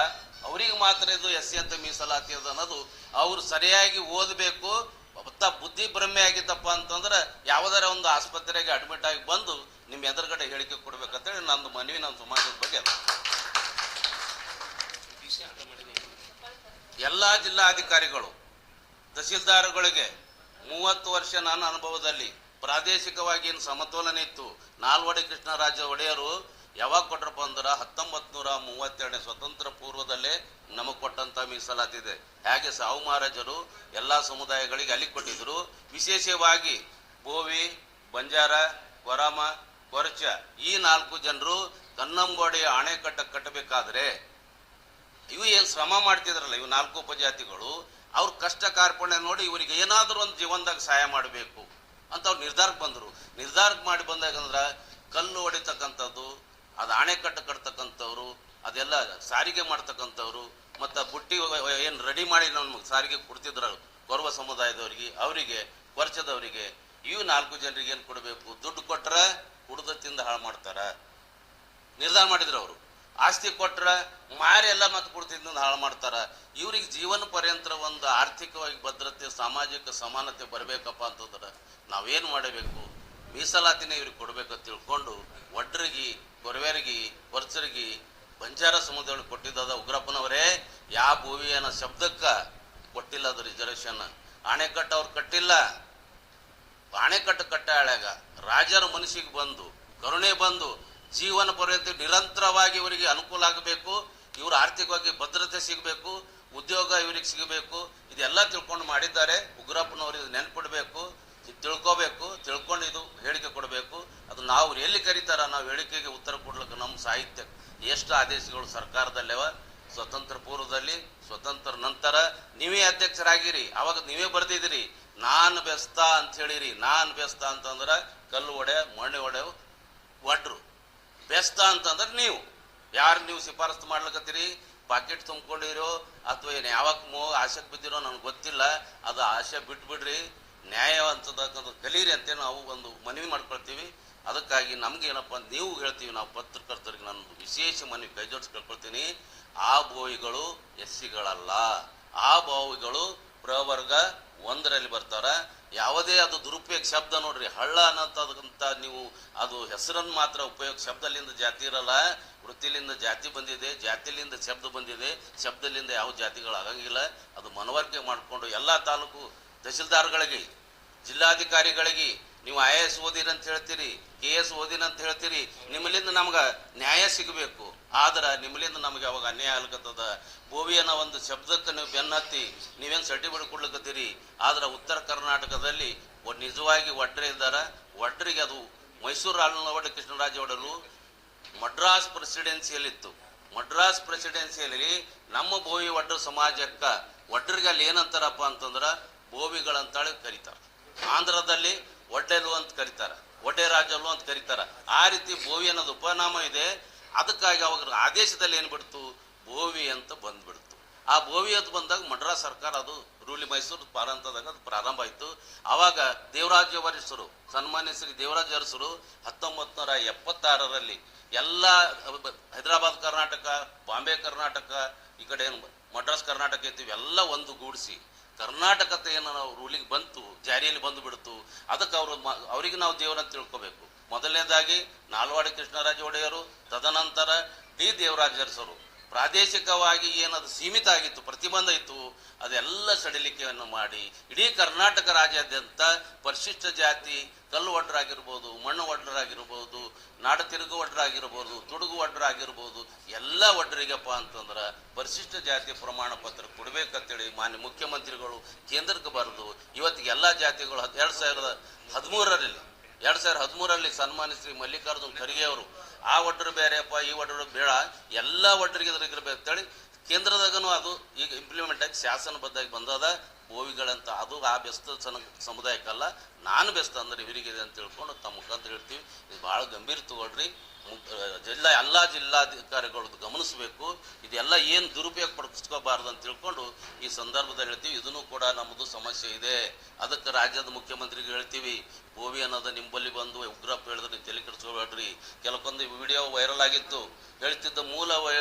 ಅವ್ರಿಗೆ ಮಾತ್ರ ಇದು SC ಅಂತ ಮೀಸಲಾತಿ ಅದ ಅನ್ನೋದು ಅವ್ರು ಸರಿಯಾಗಿ ಓದಬೇಕು. ಬುದ್ಧಿ ಭ್ರಮೆ ಆಗಿದ್ದಪ್ಪ ಅಂತಂದ್ರೆ ಯಾವುದಾರ ಒಂದು ಆಸ್ಪತ್ರೆಗೆ ಅಡ್ಮಿಟ್ ಆಗಿ ಬಂದು ನಿಮ್ಮ ಎದುರುಗಡೆ ಹೇಳಿಕೆ ಕೊಡ್ಬೇಕಂತೇಳಿ ನಂದು ಮನವಿ ನಮ್ಮ ಸಮಾಜದ ಬಗ್ಗೆ. ಎಲ್ಲ ಜಿಲ್ಲಾಧಿಕಾರಿಗಳು, ತಹಸೀಲ್ದಾರ್ಗಳಿಗೆ 30 ವರ್ಷ ನನ್ನ ಅನುಭವದಲ್ಲಿ ಪ್ರಾದೇಶಿಕವಾಗಿ ಏನು ಸಮತೋಲನ ಇತ್ತು. ನಾಲ್ವಡಿ ಕೃಷ್ಣರಾಜ ಒಡೆಯರು ಯಾವಾಗ ಕೊಟ್ಟರಪ್ಪ ಅಂದ್ರೆ 1932ನೇ ಸ್ವತಂತ್ರ ಪೂರ್ವದಲ್ಲೇ ನಮಗೆ ಕೊಟ್ಟಂತ ಮೀಸಲಾತಿದೆ. ಹಾಗೆ ಸಾವು ಮಹಾರಾಜರು ಎಲ್ಲ ಸಮುದಾಯಗಳಿಗೆ ಅಲ್ಲಿ ಕೊಟ್ಟಿದ್ರು. ವಿಶೇಷವಾಗಿ ಬೋವಿ, ಬಂಜಾರ, ಕೊರಾಮ, ಕೊರಚ ಈ 4 ಜನರು ಕನ್ನಂಗೋಡಿ ಅಣೆಕಟ್ಟ ಕಟ್ಟಬೇಕಾದ್ರೆ ಇವು ಏನು ಶ್ರಮ ಮಾಡ್ತಿದ್ರಲ್ಲ, ಇವು 4 ಉಪಜಾತಿಗಳು, ಅವ್ರ ಕಷ್ಟ ಕಾರ್ಪಣ್ಯ ನೋಡಿ ಇವರಿಗೆ ಏನಾದರೂ ಒಂದು ಜೀವನದಾಗ ಸಹಾಯ ಮಾಡಬೇಕು ಅಂತ ಅವ್ರು ನಿರ್ಧಾರಕ್ಕೆ ಬಂದರು. ನಿರ್ಧಾರಕ್ಕೆ ಮಾಡಿ ಬಂದಾಗಂದ್ರೆ ಕಲ್ಲು ಹೊಡಿತಕ್ಕಂಥದ್ದು, ಅದು ಅಣೆಕಟ್ಟು ಕಟ್ತಕ್ಕಂಥವ್ರು, ಅದೆಲ್ಲ ಸಾರಿಗೆ ಮಾಡ್ತಕ್ಕಂಥವ್ರು, ಮತ್ತು ಬುಟ್ಟಿ ಏನು ರೆಡಿ ಮಾಡಿ ನಮ್ಗೆ ಸಾರಿಗೆ ಕೊಡ್ತಿದ್ರು ಕೊರವ ಸಮುದಾಯದವರಿಗೆ, ಅವರಿಗೆ, ವರ್ಷದವರಿಗೆ, ಇವು 4 ಜನರಿಗೆ ಏನು ಕೊಡಬೇಕು? ದುಡ್ಡು ಕೊಟ್ರೆ ಕುಡ್ದು ತಿಂದು ಹಾಳು ಮಾಡ್ತಾರ ನಿರ್ಧಾರ ಮಾಡಿದ್ರು ಅವರು. ಆಸ್ತಿ ಕೊಟ್ರೆ ಮಾರಿ ಎಲ್ಲ ಮತ್ತೆ ಕುಡ್ದು ಹಾಳು ಮಾಡ್ತಾರ. ಇವ್ರಿಗೆ ಜೀವನ ಪರ್ಯಂತರ ಒಂದು ಆರ್ಥಿಕವಾಗಿ ಭದ್ರತೆ, ಸಾಮಾಜಿಕ ಸಮಾನತೆ ಬರಬೇಕಪ್ಪ ಅಂತಂದ್ರೆ ನಾವೇನು ಮಾಡಬೇಕು? ಮೀಸಲಾತಿನೇ ಇವ್ರಿಗೆ ಕೊಡ್ಬೇಕಂತ ತಿಳ್ಕೊಂಡು ಒಡ್ರಿಗೆ, ಕೊರವೇರಿಗೆ, ಕೊರ್ಚರಿಗೆ, ಬಂಜಾರ ಸಮುದಾಯಗಳು ಕೊಟ್ಟಿದ್ದದ. ಉಗ್ರಪ್ಪನವರೇ ಯಾವ ಭೂವಿ ಅನ್ನೋ ಶಬ್ದಕ್ಕೆ ಕೊಟ್ಟಿಲ್ಲ ಅದು ರಿಸರ್ವೇಷನ್. ಅಣೆಕಟ್ಟು ಅವ್ರು ಕಟ್ಟಿಲ್ಲ. ಅಣೆಕಟ್ಟು ಕಟ್ಟಾಳ್ಯಾಗ ರಾಜರ ಮನಸ್ಸಿಗೆ ಬಂದು ಕರುಣೆ ಬಂದು ಜೀವನ ಪರ್ಯಂತ ನಿರಂತರವಾಗಿ ಇವರಿಗೆ ಅನುಕೂಲ ಆಗಬೇಕು, ಇವರು ಆರ್ಥಿಕವಾಗಿ ಭದ್ರತೆ ಸಿಗಬೇಕು, ಉದ್ಯೋಗ ಇವರಿಗೆ ಸಿಗಬೇಕು, ಇದೆಲ್ಲ ತಿಳ್ಕೊಂಡು ಮಾಡಿದ್ದಾರೆ. ಉಗ್ರಪ್ಪನವರು ನೆನ್ಪಿಡ್ಬೇಕು, ತಿಳ್ಕೋಬೇಕು, ತಿಳ್ಕೊಂಡು ಇದು ಹೇಳಿಕೆ ಕೊಡಬೇಕು. ಅದು ನಾವು ಎಲ್ಲಿ ಕರೀತಾರ ನಾವು ಹೇಳಿಕೆಗೆ ಉತ್ತರ ಕೊಡ್ಲಿಕ್ಕೆ ನಮ್ಮ ಸಾಹಿತ್ಯ ಎಷ್ಟು ಆದೇಶಗಳು ಸರ್ಕಾರದಲ್ಲೇವ, ಸ್ವತಂತ್ರ ಪೂರ್ವದಲ್ಲಿ, ಸ್ವತಂತ್ರ ನಂತರ ನೀವೇ ಅಧ್ಯಕ್ಷರಾಗಿರಿ, ಅವಾಗ ನೀವೇ ಬರ್ದಿದ್ದೀರಿ ನಾನು ಬೆಸ್ತ ಅಂತ ಹೇಳಿರಿ. ನಾನು ಬೆಸ್ತ ಅಂತಂದ್ರೆ ಕಲ್ಲು ಒಡೆ, ಮಣ್ಣೆ ಒಡೆ, ಒಡ್ರು. ಬೆಸ್ತ ಅಂತಂದ್ರೆ ನೀವು ಯಾರು ನೀವು ಶಿಫಾರಸ್ತು ಮಾಡ್ಲಿಕತ್ತೀರಿ? ಪಾಕೆಟ್ ತುಂಬ್ಕೊಂಡಿರೋ ಅಥವಾ ಏನು ಯಾವಾಗ ಆಸೆಗೆ ಬಿದ್ದಿರೋ ನನಗೆ ಗೊತ್ತಿಲ್ಲ. ಅದು ಆಸೆ ಬಿಟ್ಬಿಡ್ರಿ, ನ್ಯಾಯ ಅಂತದಕ್ಕಂತ ಕಲೀರಿ ಅಂತೇಳಿ ನಾವು ಒಂದು ಮನವಿ ಮಾಡ್ಕೊಳ್ತೀವಿ. ಅದಕ್ಕಾಗಿ ನಮ್ಗೆ ಏನಪ್ಪ ನೀವು ಹೇಳ್ತೀವಿ, ನಾವು ಪತ್ರಕರ್ತರಿಗೆ ನಾನು ವಿಶೇಷ ಮನವಿ ಕೈ ಜೋಡಿಸಿ ಕೇಳ್ಕೊಳ್ತೀನಿ. ಆ ಬೋವಿಗಳು ಎಸ್ಸಿಗಳಲ್ಲ, ಆ ಬೋವಿಗಳು ಪ್ರವರ್ಗ 1ರಲ್ಲಿ ಬರ್ತಾರ. ಯಾವುದೇ ಅದು ದುರುಪಯೋಗ ಶಬ್ದ ನೋಡ್ರಿ, ಹಳ್ಳ ಅನ್ನೋಂಥ ನೀವು ಅದು ಹೆಸರನ್ನು ಮಾತ್ರ ಉಪಯೋಗ, ಶಬ್ದಲಿಂದ ಜಾತಿ ಇರಲ್ಲ. ವೃತ್ತಿಲಿಂದ ಜಾತಿ ಬಂದಿದೆ, ಜಾತಿಲಿಂದ ಶಬ್ದ ಬಂದಿದೆ, ಶಬ್ದಲಿಂದ ಯಾವ ಜಾತಿಗಳು ಆಗಂಗಿಲ್ಲ. ಅದು ಮನವರಿಕೆ ಮಾಡಿಕೊಂಡು ಎಲ್ಲ ತಾಲೂಕು ತಹಸೀಲ್ದಾರ್ಗಳಿಗೆ, ಜಿಲ್ಲಾಧಿಕಾರಿಗಳಿಗೆ ನೀವು IAS ಓದಿರಿ ಅಂತ ಹೇಳ್ತೀರಿ, KS ಓದಿರಿ ಅಂತ ಹೇಳ್ತೀರಿ, ನಿಮ್ಮಲಿಂದ ನಮ್ಗೆ ನ್ಯಾಯ ಸಿಗಬೇಕು. ಆದ್ರೆ ನಿಮ್ಮಲಿಂದ ನಮಗೆ ಅವಾಗ ಅನ್ಯಾಯ ಆಗ್ಲಿಕ್ಕತ್ತದ. ಬೋವಿ ಅನ್ನೋ ಒಂದು ಶಬ್ದಕ್ಕೆ ನೀವು ಬೆನ್ನತ್ತಿ ನೀವೇನು ಸರ್ಟಿಫಿಕೇಟ್ ಕೊಡ್ಲಿಕ್ಕತ್ತೀರಿ. ಆದ್ರೆ ಉತ್ತರ ಕರ್ನಾಟಕದಲ್ಲಿ ನಿಜವಾಗಿ ಒಡ್ರೆ ಇದ್ದಾರೆ. ಒಡ್ರಿಗೆ ಅದು ಮೈಸೂರು ನಾಲ್ವಡಿ ಕೃಷ್ಣರಾಜ ಒಡೆಯರು ಮಡ್ರಾಸ್ ಪ್ರೆಸಿಡೆನ್ಸಿಯಲ್ಲಿತ್ತು. ಮಡ್ರಾಸ್ ಪ್ರೆಸಿಡೆನ್ಸಿಯಲ್ಲಿ ನಮ್ಮ ಬೋವಿ ಒಡ್ರ ಸಮಾಜಕ್ಕೆ ಒಡ್ರಿಗೆ ಅಲ್ಲಿ ಏನಂತಾರಪ್ಪ ಅಂತಂದ್ರೆ ಬೋವಿಗಳಂತೇಳಿ ಕರೀತಾರೆ. ಆಂಧ್ರದಲ್ಲಿ ಒಡ್ಡೆಲು ಅಂತ ಕರೀತಾರೆ, ಒಡ್ಡೆರಾಜಲು ಅಂತ ಕರೀತಾರೆ. ಆ ರೀತಿ ಬೋವಿ ಅನ್ನೋದು ಉಪನಾಮ ಇದೆ. ಅದಕ್ಕಾಗಿ ಅವಾಗ ಆದೇಶದಲ್ಲಿ ಏನು ಬಿಡ್ತು? ಬೋವಿ ಅಂತ ಬಂದ್ಬಿಡ್ತು. ಆ ಬೋವಿ ಅಂತ ಬಂದಾಗ ಮಡ್ರಾಸ್ ಸರ್ಕಾರ ಅದು ರೂಲಿ ಮೈಸೂರು ಪ್ರಾಂತದಾಗ ಅದು ಪ್ರಾರಂಭ ಆಯಿತು. ಆವಾಗ ದೇವರಾಜ ಅರಸರು, ಸನ್ಮಾನ್ಯ ಶ್ರೀ ದೇವರಾಜ ಅರಸರು 1976ರಲ್ಲಿ ಎಲ್ಲ ಹೈದರಾಬಾದ್ ಕರ್ನಾಟಕ, ಬಾಂಬೆ ಕರ್ನಾಟಕ, ಈ ಕಡೆ ಏನು ಮಡ್ರಾಸ್ ಕರ್ನಾಟಕ ಇತ್ತು, ಇವೆಲ್ಲ ಒಂದು ಗೂಡಿಸಿ ಕರ್ನಾಟಕತೆ ಏನು ನಾವು ರೂಲಿಗೆ ಬಂತು, ಜಾರಿಯಲ್ಲಿ ಬಂದು ಬಿಡ್ತು. ಅದಕ್ಕೆ ಅವರಿಗೆ ನಾವು ದೇವರಂತ ತಿಳ್ಕೋಬೇಕು. ಮೊದಲನೇದಾಗಿ ನಾಲ್ವಡಿ ಕೃಷ್ಣರಾಜ ಒಡೆಯರು, ತದನಂತರ ಡಿ ದೇವರಾಜ ಅರಸರು. ಪ್ರಾದೇಶಿಕವಾಗಿ ಏನದು ಸೀಮಿತ ಆಗಿತ್ತು, ಪ್ರತಿಬಂಧ ಇತ್ತು, ಅದೆಲ್ಲ ಸಡಿಲಿಕೆಯನ್ನು ಮಾಡಿ ಇಡೀ ಕರ್ನಾಟಕ ರಾಜ್ಯಾದ್ಯಂತ ಪರಿಶಿಷ್ಟ ಜಾತಿ ಕಲ್ಲು ಒಡ್ಡರಾಗಿರ್ಬೋದು, ಮಣ್ಣು ಒಡ್ಡರಾಗಿರ್ಬೋದು, ನಾಡು ತಿರುಗು ಒಡ್ಡರಾಗಿರ್ಬೋದು, ತುಡುಗು ಒಡ್ಡರಾಗಿರ್ಬೋದು, ಎಲ್ಲ ಒಡ್ಡರಿಗಪ್ಪ ಅಂತಂದ್ರೆ ಪರಿಶಿಷ್ಟ ಜಾತಿ ಪ್ರಮಾಣ ಪತ್ರ ಕೊಡಬೇಕಂತೇಳಿ ಮಾನ್ಯ ಮುಖ್ಯಮಂತ್ರಿಗಳು ಕೇಂದ್ರಕ್ಕೆ ಬರೆದು ಇವತ್ತಿಗೆ ಎಲ್ಲ ಜಾತಿಗಳು 2013ರಲ್ಲಿ ಸನ್ಮಾನ್ಯ ಶ್ರೀ ಮಲ್ಲಿಕಾರ್ಜುನ್ ಖರ್ಗೆ ಅವರು ಆ ಒಡ್ಡರು ಬೇರೆಯಪ್ಪ, ಈ ಒಡ್ಡರು ಬೇಡ, ಎಲ್ಲ ಒಡ್ಡರಿಗೆ ಇರಬೇಕು ಅಂತೇಳಿ ಕೇಂದ್ರದಾಗನು ಅದು ಈಗ ಇಂಪ್ಲಿಮೆಂಟ್ ಆಗಿ ಶಾಸನಬದ್ಧಾಗಿ ಬಂದದ. ಬೋವಿಗಳಂತ ಅದು ಆ ಬೆಸ್ತ ಸಮುದಾಯಕ್ಕಲ್ಲ, ನಾನು ಬೆಸ್ತ ಅಂದ್ರೆ ಇವರಿಗಿದೆ ಅಂತ ತಿಳ್ಕೊಂಡು ತಮ್ಮ ಮುಖಾಂತರ ಹೇಳ್ತೀವಿ. ಇದು ಭಾಳ ಗಂಭೀರ ತಗೊಳ್ರಿ. ಎಲ್ಲ ಜಿಲ್ಲಾಧಿಕಾರಿಗಳು ಗಮನಿಸಬೇಕು. ಇದೆಲ್ಲ ಏನು ದುರುಪಯೋಗ ಪಡಿಸ್ಕೋಬಾರ್ದು ಅಂತ ತಿಳ್ಕೊಂಡು ಈ ಸಂದರ್ಭದಲ್ಲಿ ಹೇಳ್ತೀವಿ. ಇದನ್ನು ಕೂಡ ನಮ್ಮದು ಸಮಸ್ಯೆ ಇದೆ. ಅದಕ್ಕೆ ರಾಜ್ಯದ ಮುಖ್ಯಮಂತ್ರಿಗೆ ಹೇಳ್ತೀವಿ, ಬೋವಿ ಅನ್ನೋದು ನಿಂಬಲ್ಲಿ ಬಂದು ಉಗ್ರಪ್ಪ ಹೇಳಿದ್ರೆ ತಲೆ ಕೆಡಿಸ್ಕೋಬೇಡ್ರಿ. ಕೆಲವೊಂದು ವಿಡಿಯೋ ವೈರಲ್ ಆಗಿತ್ತು, ಹೇಳ್ತಿದ್ದ ಮೂಲ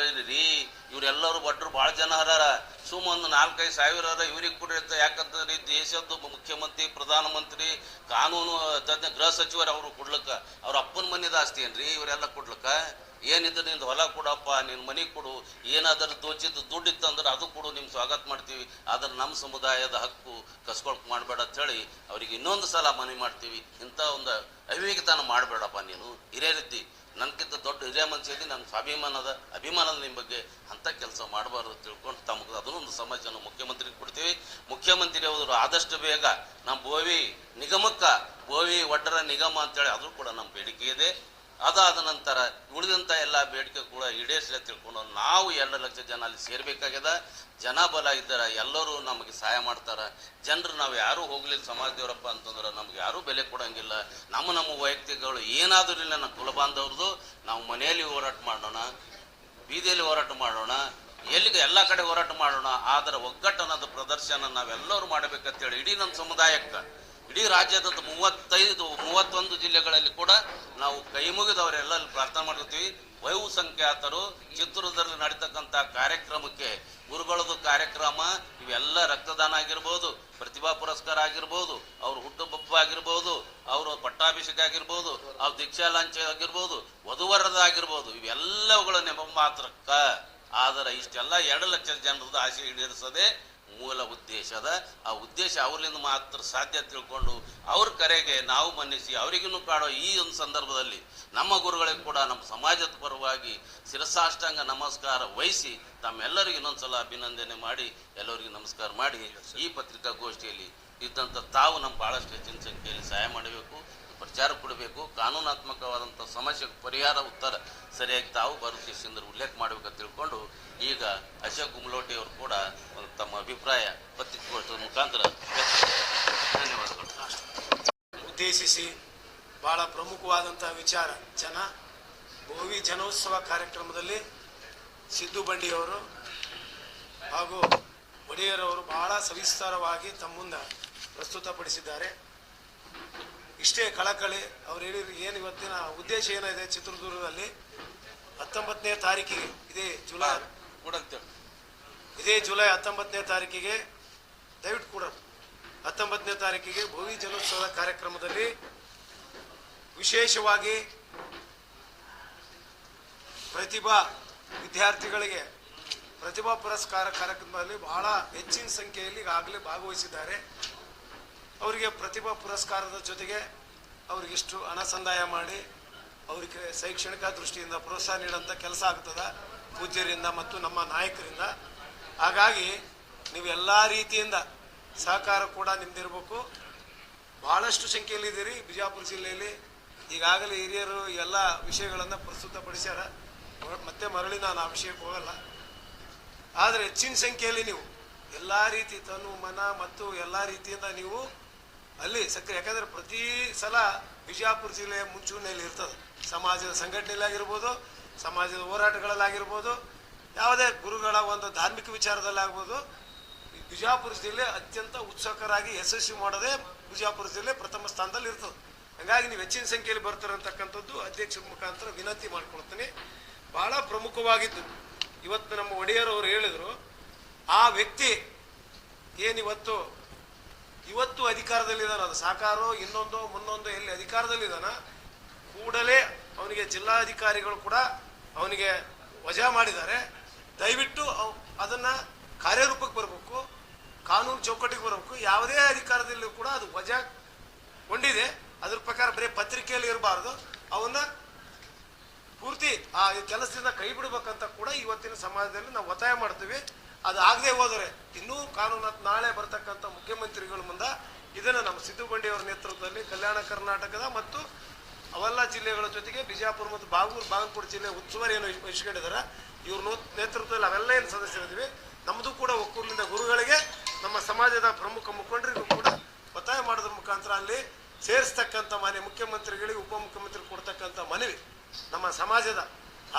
ರೀ ಇವರೆಲ್ಲರೂ ಒಟ್ಟರು ಭಾಳ ಜನ ಹರಾರ, ಸುಮ್ಮ ಒಂದು 4-5 ಸಾವಿರ ಇವ್ರಿಗೆ ಕೊಡಿರುತ್ತೆ. ಯಾಕಂತಂದ್ರೆ ಈ ದೇಶದ ಮುಖ್ಯಮಂತ್ರಿ, ಪ್ರಧಾನಮಂತ್ರಿ, ಕಾನೂನು ತಜ್ಞ, ಗೃಹ ಸಚಿವರು ಅವರು ಕೊಡ್ಲಿಕ್ಕ ಅವ್ರ ಅಪ್ಪನ ಮನೆದ ಆಸ್ತಿ ಏನ್ರಿ ಇವರೆಲ್ಲ ಕೊಡ್ಲಿಕ್ಕ? ಏನಿದ್ರೆ ನಿಂದು ಹೊಲ ಕೊಡಪ್ಪ, ನಿನ್ನ ಮನೆ ಕೊಡು, ಏನಾದರೂ ದೋಚಿದ್ದು ದುಡ್ಡು ಇತ್ತಂದ್ರೆ ಅದು ಕೊಡು, ನಿಮ್ಮ ಸ್ವಾಗತ ಮಾಡ್ತೀವಿ, ಆದ್ರೆ ನಮ್ಮ ಸಮುದಾಯದ ಹಕ್ಕು ಕಸ್ಕೊಳಕ್ ಮಾಡಬೇಡ ಅಂತೇಳಿ ಅವ್ರಿಗೆ ಇನ್ನೊಂದು ಸಲ ಮನವಿ ಮಾಡ್ತೀವಿ. ಇಂಥ ಒಂದು ಅವಿವೇಕತನ ಮಾಡಬೇಡಪ್ಪ ನೀನು. ಹಿರಿಯರಿದ್ದಿ, ನನಗಿಂತ ದೊಡ್ಡ ಹಿರಿಯ ಮನುಷ್ಯದಿ, ನನ್ನ ಅಭಿಮಾನದ ನಿಮ್ಮ ಬಗ್ಗೆ ಅಂಥ ಕೆಲಸ ಮಾಡಬಾರ್ದು ತಿಳ್ಕೊಂಡು ತಮಗೆ ಅದನ್ನೊಂದು ಸಮಾಜನ ಮುಖ್ಯಮಂತ್ರಿಗೆ ಕೊಡ್ತೀವಿ. ಮುಖ್ಯಮಂತ್ರಿ ಅವರು ಆದಷ್ಟು ಬೇಗ ನಮ್ಮ ಬೋವಿ ನಿಗಮಕ್ಕೆ, ಬೋವಿ ಒಡ್ಡರ ನಿಗಮ ಅಂತೇಳಿ ಅದು ಕೂಡ ನಮ್ಮ ಬೇಡಿಕೆ ಇದೆ. ಅದಾದ ನಂತರ ಉಳಿದಂಥ ಎಲ್ಲ ಬೇಡಿಕೆ ಕೂಡ ಈಡೇರಿಸಲೇ ತಿಳ್ಕೊಂಡು ನಾವು 2 ಲಕ್ಷ ಜನ ಅಲ್ಲಿ ಸೇರ್ಬೇಕಾಗ್ಯದ. ಜನ ಬಲ ಇದ್ದಾರೆ, ಎಲ್ಲರೂ ನಮಗೆ ಸಹಾಯ ಮಾಡ್ತಾರೆ. ಜನರು ನಾವು ಯಾರೂ ಹೋಗ್ಲಿಲ್ಲ ಸಮಾಜದೇವರಪ್ಪ ಅಂತಂದ್ರೆ ನಮ್ಗೆ ಯಾರೂ ಬೆಲೆ ಕೊಡೋಂಗಿಲ್ಲ. ನಮ್ಮ ವೈಯಕ್ತಿಕಗಳು ಏನಾದರೂ ಇಲ್ಲ, ನಮ್ಮ ಕುಲಬಾಂಧವ್ರದ್ದು ನಾವು ಮನೆಯಲ್ಲಿ ಹೋರಾಟ ಮಾಡೋಣ, ಬೀದಿಯಲ್ಲಿ ಹೋರಾಟ ಮಾಡೋಣ, ಎಲ್ಲಿಗೆ ಎಲ್ಲ ಕಡೆ ಹೋರಾಟ ಮಾಡೋಣ. ಆದರೆ ಒಗ್ಗಟ್ಟನ್ನೋದು ಪ್ರದರ್ಶನ ನಾವೆಲ್ಲರೂ ಮಾಡಬೇಕಂತೇಳಿ ಇಡೀ ನಮ್ಮ ಸಮುದಾಯಕ್ಕೆ, ಇಡೀ ರಾಜ್ಯದ 31 ಜಿಲ್ಲೆಗಳಲ್ಲಿ ಕೂಡ ನಾವು ಕೈ ಮುಗಿದವರೆಲ್ಲ ಪ್ರಾರ್ಥನೆ ಮಾಡ್ತೀವಿ. ಬಹುಸಂಖ್ಯಾತರು ಚಿತ್ರದುರ್ಗದಲ್ಲಿ ನಡೀತಕ್ಕಂಥ ಕಾರ್ಯಕ್ರಮಕ್ಕೆ, ಗುರುಗಳದು ಕಾರ್ಯಕ್ರಮ, ಇವೆಲ್ಲ ರಕ್ತದಾನ ಆಗಿರ್ಬೋದು, ಪ್ರತಿಭಾ ಪುರಸ್ಕಾರ ಆಗಿರ್ಬೋದು, ಅವ್ರ ಹುಟ್ಟುಹಬ್ಬ ಆಗಿರ್ಬೋದು, ಅವರು ಪಟ್ಟಾಭಿಷೇಕ ಆಗಿರ್ಬೋದು, ಅವ್ರ ದೀಕ್ಷಾ ಲಾಂಛ ಆಗಿರ್ಬೋದು, ವಧುವರದ ಆಗಿರ್ಬೋದು, ಇವೆಲ್ಲವುಗಳ ನೆಪ ಮಾತ್ರಕ್ಕ. ಆದರೆ ಇಷ್ಟೆಲ್ಲ 2 ಲಕ್ಷ ಜನರದ್ದು ಆಸೆ ಈಡೇರಿಸೋದೇ ಮೂಲ ಉದ್ದೇಶದ. ಆ ಉದ್ದೇಶ ಅವರಿಂದ ಮಾತ್ರ ಸಾಧ್ಯ ತಿಳ್ಕೊಂಡು ಅವ್ರ ಕರೆಗೆ ನಾವು ಮನ್ನಿಸಿ ಅವರಿಗೂ ಕಾಡೋ ಈ ಒಂದು ಸಂದರ್ಭದಲ್ಲಿ ನಮ್ಮ ಗುರುಗಳಿಗೆ ಕೂಡ ನಮ್ಮ ಸಮಾಜದ ಪರವಾಗಿ ಶಿರಸಾಷ್ಟಾಂಗ ನಮಸ್ಕಾರ ವಹಿಸಿ ತಮ್ಮೆಲ್ಲರಿಗೂ ಇನ್ನೊಂದ್ಸಲ ಅಭಿನಂದನೆ ಮಾಡಿ ಎಲ್ಲರಿಗೂ ನಮಸ್ಕಾರ ಮಾಡಿ ಈ ಪತ್ರಿಕಾಗೋಷ್ಠಿಯಲ್ಲಿ ಇದ್ದಂಥ ತಾವು ನಮ್ಮ ಭಾಳಷ್ಟು ಹೆಚ್ಚಿನ ಸಂಖ್ಯೆಯಲ್ಲಿ ಸಹಾಯ ಮಾಡಬೇಕು, ಪ್ರಚಾರ ಕೊಡಬೇಕು. ಕಾನೂನಾತ್ಮಕವಾದಂಥ ಸಮಸ್ಯೆಗೆ ಪರಿಹಾರ ಉತ್ತರ ಸರಿಯಾಗಿ ತಾವು ಬರುತ್ತಿಸಿಂದ ಉಲ್ಲೇಖ ಮಾಡಬೇಕಂತ ತಿಳ್ಕೊಂಡು ಈಗ ಅಶೋಕ್ ಗುಮ್ಲೋಟಿ ಅವರು ಕೂಡ ತಮ್ಮ ಅಭಿಪ್ರಾಯ ಪತ್ರಿಕಾಗೋಷ್ಠಿಯ ಮುಖಾಂತರ ಧನ್ಯವಾದಗಳು ಉದ್ದೇಶಿಸಿ ಭಾಳ ಪ್ರಮುಖವಾದಂಥ ವಿಚಾರ. ಬೋವಿ ಜನೋತ್ಸವ ಕಾರ್ಯಕ್ರಮದಲ್ಲಿ ಸಿದ್ದು ಬಂಡಿಯವರು ಹಾಗೂ ಒಡೆಯರವರು ಬಹಳ ಸವಿಸ್ತಾರವಾಗಿ ತಮ್ಮ ಮುಂದೆ ಪ್ರಸ್ತುತಪಡಿಸಿದ್ದಾರೆ. ಇಷ್ಟೇ ಕಳಕಳಿ ಅವ್ರು ಹೇಳಿದ್ರು. ಏನು ಇವತ್ತಿನ ಉದ್ದೇಶ ಏನಿದೆ, ಚಿತ್ರದುರ್ಗದಲ್ಲಿ 19ನೇ ತಾರೀಕಿಗೆ ಇದೇ ಜುಲೈ 19ನೇ ತಾರೀಕಿಗೆ ದಯವಿಟ್ಟು ಕೂಡ 19ನೇ ತಾರೀಕಿಗೆ ಬೋವಿ ಜನೋತ್ಸವದ ಕಾರ್ಯಕ್ರಮದಲ್ಲಿ ವಿಶೇಷವಾಗಿ ಪ್ರತಿಭಾ ವಿದ್ಯಾರ್ಥಿಗಳಿಗೆ ಪ್ರತಿಭಾ ಪುರಸ್ಕಾರ ಕಾರ್ಯಕ್ರಮದಲ್ಲಿ ಬಹಳ ಹೆಚ್ಚಿನ ಸಂಖ್ಯೆಯಲ್ಲಿ ಈಗಾಗಲೇ ಭಾಗವಹಿಸಿದ್ದಾರೆ. ಅವರಿಗೆ ಪ್ರತಿಭಾ ಪುರಸ್ಕಾರದ ಜೊತೆಗೆ ಅವರಿಗಿಷ್ಟು ಹಣ ಸಂದಾಯ ಮಾಡಿ ಅವರಿಗೆ ಶೈಕ್ಷಣಿಕ ದೃಷ್ಟಿಯಿಂದ ಪ್ರೋತ್ಸಾಹ ನೀಡುವಂಥ ಕೆಲಸ ಆಗ್ತದೆ ಪೂಜ್ಯರಿಂದ ಮತ್ತು ನಮ್ಮ ನಾಯಕರಿಂದ. ಹಾಗಾಗಿ ನೀವು ಎಲ್ಲ ರೀತಿಯಿಂದ ಸಹಕಾರ ಕೂಡ ನಿಮ್ದಿರಬೇಕು. ಭಾಳಷ್ಟು ಸಂಖ್ಯೆಯಲ್ಲಿದ್ದೀರಿ ಬಿಜಾಪುರ ಜಿಲ್ಲೆಯಲ್ಲಿ. ಈಗಾಗಲೇ ಹಿರಿಯರು ಎಲ್ಲ ವಿಷಯಗಳನ್ನು ಪ್ರಸ್ತುತಪಡಿಸ್ಯಾರ, ಮತ್ತೆ ಮರಳಿ ನಾನು ಆ ವಿಷಯಕ್ಕೆ ಹೋಗಲ್ಲ. ಆದರೆ ಹೆಚ್ಚಿನ ಸಂಖ್ಯೆಯಲ್ಲಿ ನೀವು ಎಲ್ಲ ರೀತಿ ತನು ಮನ ಮತ್ತು ಎಲ್ಲ ರೀತಿಯಿಂದ ನೀವು ಅಲ್ಲಿ ಸಕ್ರಿಯ, ಯಾಕಂದರೆ ಪ್ರತಿ ಸಲ ಬಿಜಾಪುರ ಜಿಲ್ಲೆಯ ಮುಂಚೂಣಿಯಲ್ಲಿ ಇರ್ತದೆ. ಸಮಾಜದ ಸಂಘಟನೆಯಲ್ಲಾಗಿರ್ಬೋದು, ಸಮಾಜದ ಹೋರಾಟಗಳಲ್ಲಾಗಿರ್ಬೋದು, ಯಾವುದೇ ಗುರುಗಳ ಒಂದು ಧಾರ್ಮಿಕ ವಿಚಾರದಲ್ಲಾಗ್ಬೋದು, ಬಿಜಾಪುರ ಜಿಲ್ಲೆ ಅತ್ಯಂತ ಉತ್ಸುಕರಾಗಿ ಯಶಸ್ವಿ ಮಾಡೋದೇ ಬಿಜಾಪುರ ಜಿಲ್ಲೆ ಪ್ರಥಮ ಸ್ಥಾನದಲ್ಲಿ ಇರ್ತದೆ. ಹಾಗಾಗಿ ನೀವು ಹೆಚ್ಚಿನ ಸಂಖ್ಯೆಯಲ್ಲಿ ಬರ್ತಾರಂತಕ್ಕಂಥದ್ದು ಅಧ್ಯಕ್ಷರ ಮುಖಾಂತರ ವಿನಂತಿ ಮಾಡ್ಕೊಳ್ತೀನಿ. ಬಹಳ ಪ್ರಮುಖವಾಗಿದ್ದು ಇವತ್ತು ನಮ್ಮ ಒಡೆಯರವರು ಹೇಳಿದರು, ಆ ವ್ಯಕ್ತಿ ಏನಿವತ್ತು ಅಧಿಕಾರದಲ್ಲಿದ್ದಾನ, ಅದು ಸಾಕಾರೋ ಇನ್ನೊಂದು ಮುನ್ನೊಂದು ಎಲ್ಲಿ ಅಧಿಕಾರದಲ್ಲಿದ್ದಾನ, ಕೂಡಲೇ ಅವನಿಗೆ ಜಿಲ್ಲಾಧಿಕಾರಿಗಳು ಕೂಡ ಅವನಿಗೆ ವಜಾ ಮಾಡಿದ್ದಾರೆ. ದಯವಿಟ್ಟು ಅದನ್ನು ಕಾರ್ಯರೂಪಕ್ಕೆ ಬರಬೇಕು, ಕಾನೂನು ಚೌಕಟ್ಟಿಗೆ ಬರಬೇಕು. ಯಾವುದೇ ಅಧಿಕಾರದಲ್ಲೂ ಕೂಡ ಅದು ವಜಾಗೊಂಡಿದೆ, ಅದ್ರ ಪ್ರಕಾರ ಬರೀ ಪತ್ರಿಕೆಯಲ್ಲಿ ಇರಬಾರ್ದು, ಅವನ್ನ ಪೂರ್ತಿ ಆ ಕೆಲಸದಿಂದ ಕೈ ಬಿಡಬೇಕಂತ ಕೂಡ ಇವತ್ತಿನ ಸಮಾಜದಲ್ಲಿ ನಾವು ಒತ್ತಾಯ ಮಾಡ್ತೀವಿ. ಅದು ಆಗದೆ ಹೋದರೆ ಇನ್ನೂ ಕಾನೂನು ನಾಳೆ ಬರ್ತಕ್ಕಂಥ ಮುಖ್ಯಮಂತ್ರಿಗಳ ಮುಂದೆ ಇದನ್ನು ನಮ್ಮ ಸಿದ್ದು ಬಂಡಿಯವರ ನೇತೃತ್ವದಲ್ಲಿ ಕಲ್ಯಾಣ ಕರ್ನಾಟಕದ ಮತ್ತು ಅವೆಲ್ಲ ಜಿಲ್ಲೆಗಳ ಜೊತೆಗೆ ಬಿಜಾಪುರ ಮತ್ತು ಬಾಗಲಕೋಟೆ ಜಿಲ್ಲೆ ಉಸ್ತುವಾರಿಯನ್ನು ವಹಿಸ್ಕೊಂಡಿದ್ದಾರೆ. ಇವ್ರ ನೇತೃತ್ವದಲ್ಲಿ ಅವೆಲ್ಲ ಏನು ಸದಸ್ಯರಿದ್ದೀವಿ. ನಮ್ಮದು ಕೂಡ ಒಕ್ಕೂಲಿನಿಂದ ಗುರುಗಳಿಗೆ, ನಮ್ಮ ಸಮಾಜದ ಪ್ರಮುಖ ಮುಖಂಡರಿಗೂ ಕೂಡ ಒತ್ತಾಯ ಮಾಡೋದ್ರ ಮುಖಾಂತರ ಅಲ್ಲಿ ಸೇರಿಸ್ತಕ್ಕಂಥ ಮಾನ್ಯ ಮುಖ್ಯಮಂತ್ರಿಗಳಿಗೆ, ಉಪಮುಖ್ಯಮಂತ್ರಿ ಕೊಡ್ತಕ್ಕಂಥ ಮನವಿ ನಮ್ಮ ಸಮಾಜದ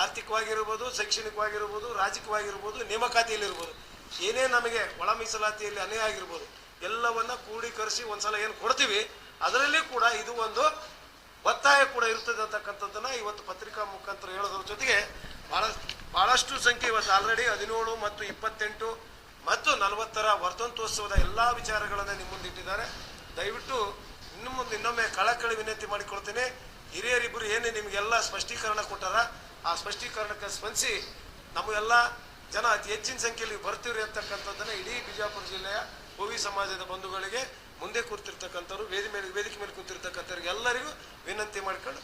ಆರ್ಥಿಕವಾಗಿರ್ಬೋದು, ಶೈಕ್ಷಣಿಕವಾಗಿರ್ಬೋದು, ರಾಜಕೀಯವಾಗಿರ್ಬೋದು, ನೇಮಕಾತಿಯಲ್ಲಿರ್ಬೋದು, ಏನೇ ನಮಗೆ ಒಳ ಮೀಸಲಾತಿಯಲ್ಲಿ ಅನ್ಯಾಯ ಆಗಿರ್ಬೋದು, ಎಲ್ಲವನ್ನ ಕೂಡೀಕರಿಸಿ ಒಂದ್ಸಲ ಏನು ಕೊಡ್ತೀವಿ ಅದರಲ್ಲಿ ಕೂಡ ಇದು ಒಂದು ಒತ್ತಾಯ ಕೂಡ ಇರ್ತದೆ ಅಂತಕ್ಕಂಥದ್ದನ್ನು ಇವತ್ತು ಪತ್ರಿಕಾ ಮುಖಾಂತರ ಹೇಳೋದ್ರ ಜೊತೆಗೆ ಭಾಳಷ್ಟು ಸಂಖ್ಯೆ ಇವತ್ತು ಆಲ್ರೆಡಿ 17 ಮತ್ತು 28 ಮತ್ತು 40ರ ವರ್ಧಂತೋತ್ಸವದ ಎಲ್ಲ ವಿಚಾರಗಳನ್ನು ನಿಮ್ಮ ಮುಂದಿಟ್ಟಿದ್ದಾರೆ. ದಯವಿಟ್ಟು ಇನ್ನು ಮುಂದೆ ಇನ್ನೊಮ್ಮೆ ಕಳಕಳಿ ವಿನಂತಿ ಮಾಡಿಕೊಳ್ತೇನೆ. ಹಿರಿಯರಿಬ್ಬರು ಏನೇ ನಿಮಗೆಲ್ಲ ಸ್ಪಷ್ಟೀಕರಣ ಕೊಟ್ಟಾರ, ಆ ಸ್ಪಷ್ಟೀಕರಣಕ್ಕೆ ಸ್ಪಂದಿಸಿ ನಮಗೆಲ್ಲ ಜನ ಅತಿ ಹೆಚ್ಚಿನ ಸಂಖ್ಯೆಯಲ್ಲಿ ಬರ್ತೀವ್ರಿ ಅಂತಕ್ಕಂಥದ್ದನ್ನು ಇಡೀ ಬಿಜಾಪುರ ಜಿಲ್ಲೆಯ ಭೋವಿ ಸಮಾಜದ ಬಂಧುಗಳಿಗೆ, ಮುಂದೆ ಕೂರ್ತಿರ್ತಕ್ಕಂಥವ್ರು, ವೇದಿಕೆ ಮೇಲೆ ಕೂತಿರ್ತಕ್ಕಂಥವ್ರಿಗೆ ಎಲ್ಲರಿಗೂ ವಿನಂತಿ ಮಾಡ್ಕೊಂಡು